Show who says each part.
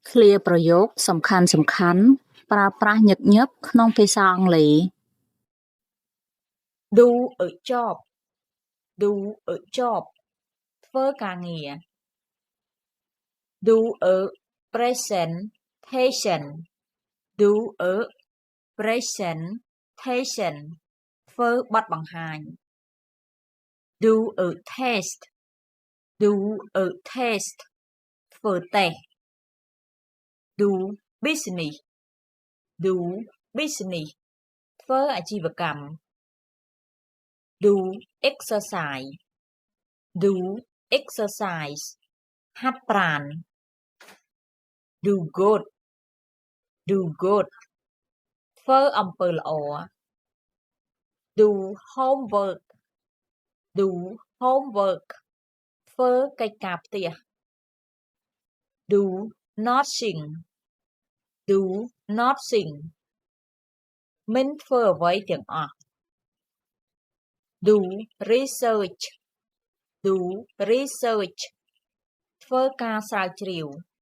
Speaker 1: ឃ្លាប្រយោគសំខាន់ៗប្រើប្រាស់ញឹកញាប់ក្នុងភាសាអង់គ្លេស
Speaker 2: Do a job Do a job ធ្វើការងារ Do a presentation Do a presentation ធ្វើបទបង្ហាញ Do a test Do a test ធ្វើតេស្ត Do business Do business ធ្វើអាជីវកម្ម Do exercise Do exercise ហាត់ប្រាណ Do good Do good ធ្វើអំពើល្អ Do homework Do homework ធ្វើកិច្ចការផ្ទះ Do nothing Do nothing មិនធ្វើអ្វីទាំងអស់ Do research Do research ធ្វើការស្រាវជ្រាវ